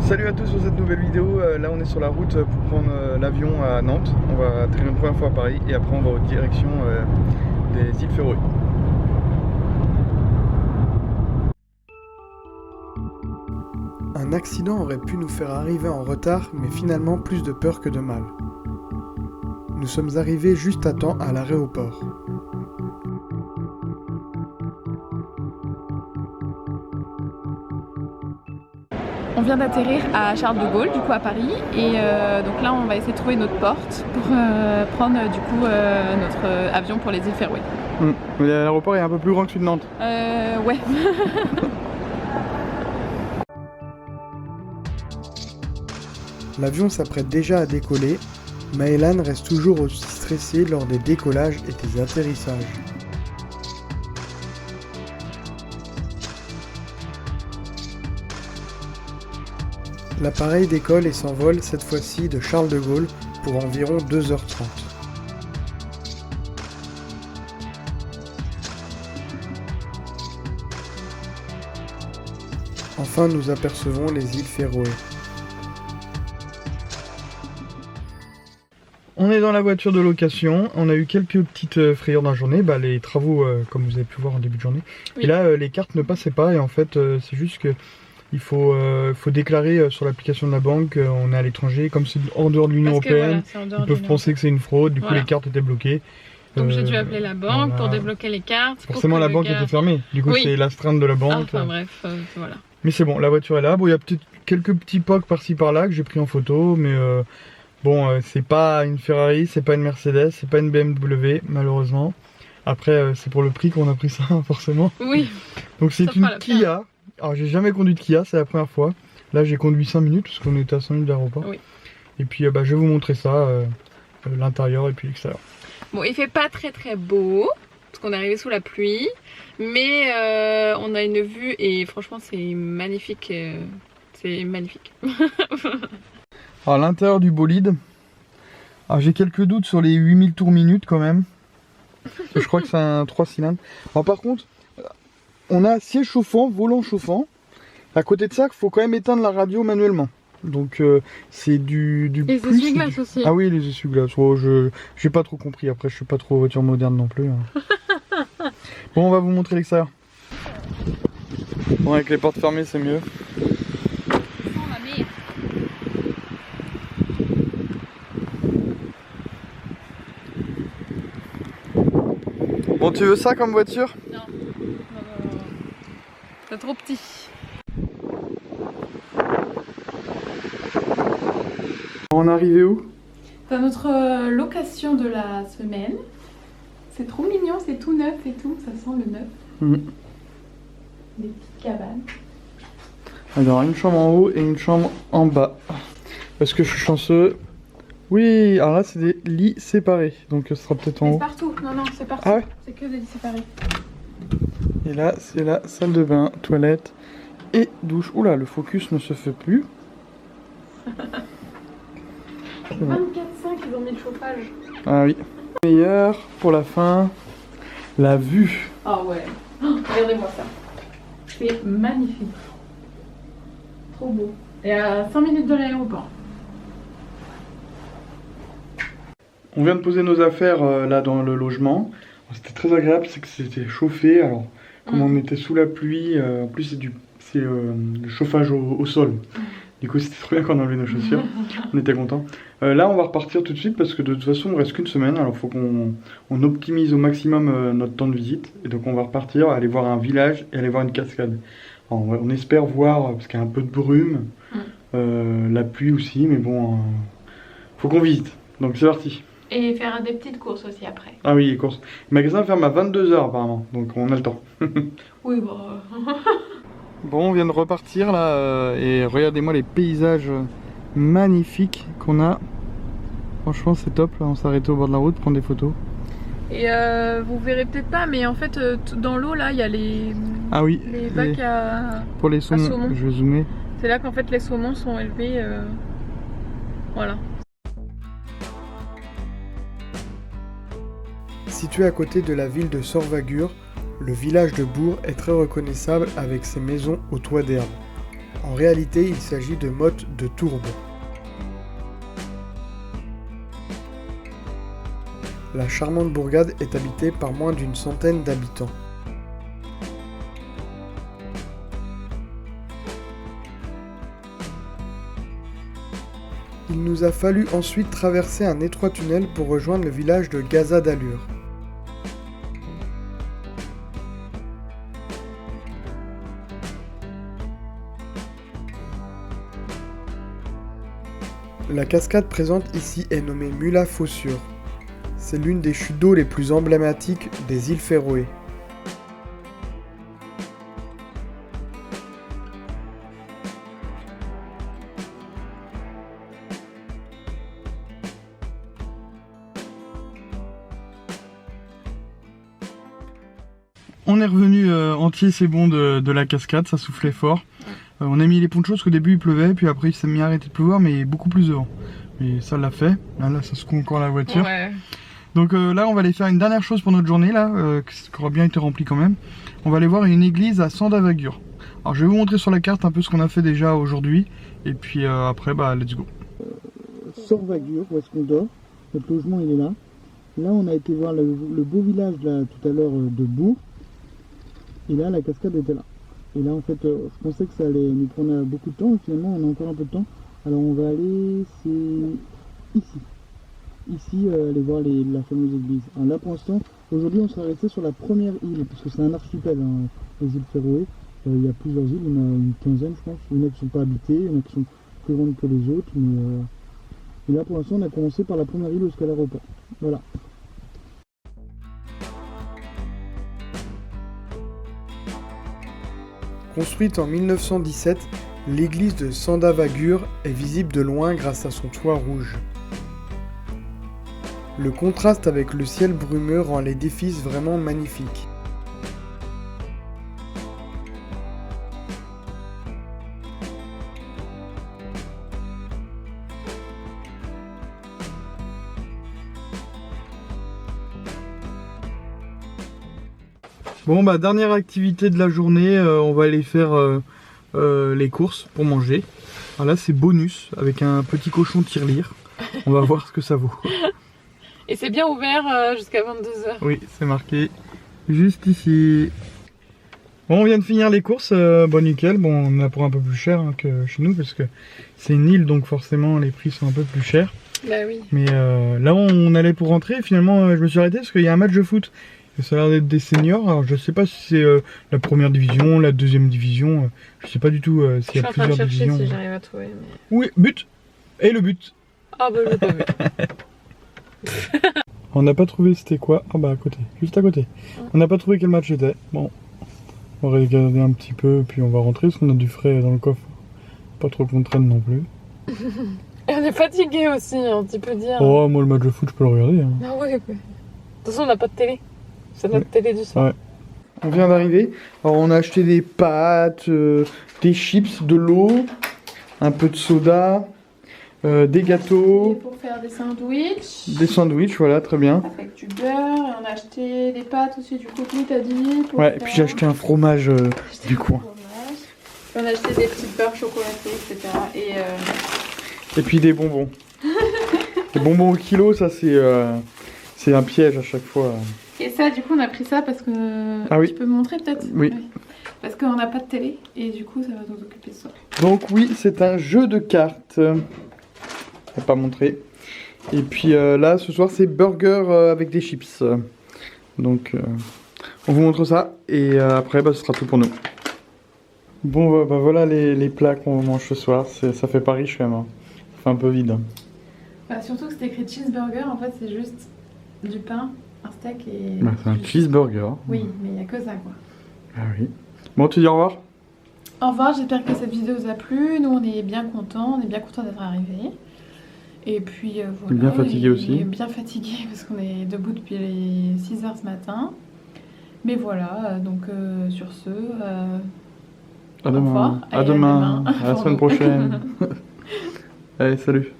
Salut à tous sur cette nouvelle vidéo. Là on est sur la route pour prendre l'avion à Nantes. On va atterrir une première fois à Paris et après on va en direction des îles Féroé. Un accident aurait pu nous faire arriver en retard, mais finalement plus de peur que de mal. Nous sommes arrivés juste à temps à l'aéroport. On vient d'atterrir à Charles de Gaulle, du coup à Paris, et donc là on va essayer de trouver notre porte pour prendre du coup notre avion pour les îles Féroé. L'aéroport est un peu plus grand que celui de Nantes. Ouais. L'avion s'apprête déjà à décoller. Maëlan reste toujours aussi stressée lors des décollages et des atterrissages. L'appareil décolle et s'envole cette fois-ci de Charles de Gaulle pour environ 2h30. Enfin, nous apercevons les îles Féroé. On est dans la voiture de location, on a eu quelques petites frayeurs dans la journée, les travaux comme vous avez pu voir en début de journée. Oui. Et là les cartes ne passaient pas et en fait c'est juste que il faut déclarer sur l'application de la banque, on est à l'étranger, comme c'est en dehors de l'Union Européenne, voilà, ils peuvent penser que c'est une fraude, du coup les cartes étaient bloquées. Donc j'ai dû appeler la banque pour débloquer les cartes. Forcément la banque était fermée, du coup c'est l'astreinte de la banque. Enfin bref, voilà. Mais c'est bon, la voiture est là, bon il y a peut-être quelques petits pocs par-ci par-là que j'ai pris en photo, mais bon c'est pas une Ferrari, c'est pas une Mercedes, c'est pas une BMW malheureusement. Après c'est pour le prix qu'on a pris ça forcément. Oui. Donc c'est une Kia. Alors j'ai jamais conduit de Kia, c'est la première fois. Là j'ai conduit 5 minutes parce qu'on était à 5 minutes d'aéroport. Oui. Et puis je vais vous montrer ça, l'intérieur et puis l'extérieur. Bon, il fait pas très beau parce qu'on est arrivé sous la pluie, mais on a une vue et franchement c'est magnifique. C'est magnifique. Alors l'intérieur du bolide. Alors j'ai quelques doutes sur les 8000 tours minute quand même. Je crois que c'est un 3 cylindres. Alors par contre, on a siège chauffant, volant chauffant. À côté de ça, il faut quand même éteindre la radio manuellement. Donc c'est du les plus. Les essuie-glaces aussi. Ah oui, les essuie-glaces. Oh, j'ai pas trop compris. Après, je suis pas trop voiture moderne non plus. Hein. Bon, on va vous montrer l'extérieur. Bon, avec les portes fermées, c'est mieux. Bon, tu veux ça comme voiture? Non. C'est trop petit. On est arrivé où? Dans notre location de la semaine. C'est trop mignon, c'est tout neuf et tout, ça sent le neuf. Des petites cabanes. Alors une chambre en haut et une chambre en bas. Parce que je suis chanceux. Oui, alors là c'est des lits séparés, donc ce sera peut-être en haut. C'est partout, non, c'est partout. Ah ouais? C'est que des lits séparés. Et là c'est la salle de bain, toilette et douche. Oula, le focus ne se fait plus. 24/5, ils ont mis le chauffage. Ah oui. Meilleur pour la fin, la vue. Ah ouais, regardez-moi ça. C'est magnifique. Trop beau. Et à 5 minutes de l'aéroport. On vient de poser nos affaires là dans le logement. C'était très agréable, c'est que c'était chauffé. Alors, comme on était sous la pluie, en plus c'est le chauffage au sol. Du coup, c'était trop bien qu'on a enlevé nos chaussures. On était contents. Là, on va repartir tout de suite parce que de toute façon, il ne reste qu'une semaine. Alors, il faut qu'on optimise au maximum notre temps de visite. Et donc, on va repartir, aller voir un village et aller voir une cascade. Alors, on espère voir, parce qu'il y a un peu de brume, la pluie aussi, mais bon, faut qu'on visite. Donc, c'est parti. Et faire des petites courses aussi après. Ah oui, les courses. Le magasin ferme à 22 h apparemment, donc on a le temps. Oui, bah... Bon, on vient de repartir là, et regardez-moi les paysages magnifiques qu'on a. Franchement, c'est top, là, on s'est arrêté au bord de la route, prendre des photos. Et vous verrez peut-être pas, mais en fait, dans l'eau, là, il y a les bacs pour les saumons. Je vais zoomer. C'est là qu'en fait, les saumons sont élevés. Voilà. Situé à côté de la ville de Sorvagur, le village de Bourg est très reconnaissable avec ses maisons aux toits d'herbe. En réalité, il s'agit de mottes de tourbe. La charmante bourgade est habitée par moins d'une centaine d'habitants. Il nous a fallu ensuite traverser un étroit tunnel pour rejoindre le village de Gaza d'Allure. La cascade présente ici est nommée Mula Fossure. C'est l'une des chutes d'eau les plus emblématiques des îles Féroé. On est revenu entier, c'est bon, de la cascade, ça soufflait fort. On a mis les ponchos parce qu'au début il pleuvait, puis après il s'est mis à arrêter de pleuvoir, mais beaucoup plus de vent. Et ça l'a fait. Là ça secoue encore la voiture. Ouais. Donc là on va aller faire une dernière chose pour notre journée là, qui aura bien été remplie quand même. On va aller voir une église à Sandavagur. Alors je vais vous montrer sur la carte un peu ce qu'on a fait déjà aujourd'hui, et puis après bah let's go. Sorvagur, où est-ce qu'on dort. Notre logement il est là. Là on a été voir le beau village là tout à l'heure de Bourg. Et là la cascade était là. Et là en fait je pensais que ça allait nous prendre beaucoup de temps, et finalement on a encore un peu de temps. Alors on va aller, c'est ici aller voir la fameuse église. Alors là pour l'instant, aujourd'hui on sera resté sur la première île, parce que c'est un archipel, hein, les îles Féroé. Il y a plusieurs îles, on a une quinzaine je pense. Il y en a qui ne sont pas habitées, il y en a qui sont plus grandes que les autres. Mais là pour l'instant on a commencé par la première île jusqu'à l'aéroport. Voilà. Construite en 1917, l'église de Sandavagur est visible de loin grâce à son toit rouge. Le contraste avec le ciel brumeux rend l'édifice vraiment magnifique. Bon bah dernière activité de la journée, on va aller faire les courses pour manger. Alors là c'est bonus avec un petit cochon tirelire. On va voir ce que ça vaut. Et c'est bien ouvert jusqu'à 22h. Oui, c'est marqué juste ici. Bon, on vient de finir les courses, bon nickel. Bon, on a pour un peu plus cher hein, que chez nous parce que c'est une île donc forcément les prix sont un peu plus chers. Bah oui. Mais là on allait pour rentrer, finalement je me suis arrêté parce qu'il y a un match de foot. Et ça a l'air d'être des seniors, alors je sais pas si c'est la première division, la deuxième division, je sais pas du tout s'il y a plusieurs divisions. Je suis en train de chercher si j'arrive à trouver. Mais... Oui, but. Et le but. Ah bah je l'ai pas vu. On n'a pas trouvé c'était quoi. Ah bah à côté, juste à côté. On n'a pas trouvé quel match c'était. Bon, on va regarder un petit peu puis on va rentrer parce qu'on a du frais dans le coffre. Pas trop qu'on traîne non plus. Et on est fatigué aussi, hein, tu peux dire. Oh moi le match de foot je peux le regarder. Hein. Ah ouais. De toute façon on n'a pas de télé. C'est notre télé du soir. Ouais. On vient d'arriver. Alors on a acheté des pâtes, des chips, de l'eau, un peu de soda, des gâteaux. Et pour faire des sandwichs. Des sandwichs, voilà, très bien. Avec du beurre. Et on a acheté des pâtes aussi, du contenu, t'as dit. Ouais, et puis j'ai acheté un fromage du coin. On a acheté des petites beurres chocolatées, etc. Et puis des bonbons. Les bonbons au kilo, ça c'est un piège à chaque fois. Et ça, du coup, on a pris ça parce que... Ah oui. Tu peux me montrer peut-être? Oui. Ouais. Parce qu'on n'a pas de télé et du coup, ça va nous occuper de ça. Donc oui, c'est un jeu de cartes. Je vais pas montrer. Et puis là, ce soir, c'est burger avec des chips. Donc, on vous montre ça. Et après, bah, ce sera tout pour nous. Bon, bah, voilà les plats qu'on mange ce soir. Ça fait pas riche quand même. Hein. Ça fait un peu vide. Bah, surtout que c'est écrit cheeseburger. En fait, c'est juste du pain, un steak et... Bah, c'est un cheeseburger. Oui, mais il n'y a que ça, quoi. Ah oui. Bon, tu dis au revoir? Au revoir, j'espère que cette vidéo vous a plu. Nous, on est bien contents. On est bien contents d'être arrivés. Et puis voilà. Bien fatigué aussi. Bien fatigué parce qu'on est debout depuis les 6h ce matin. Mais voilà, donc sur ce, à demain. au revoir. À demain. À la semaine prochaine. Allez, salut.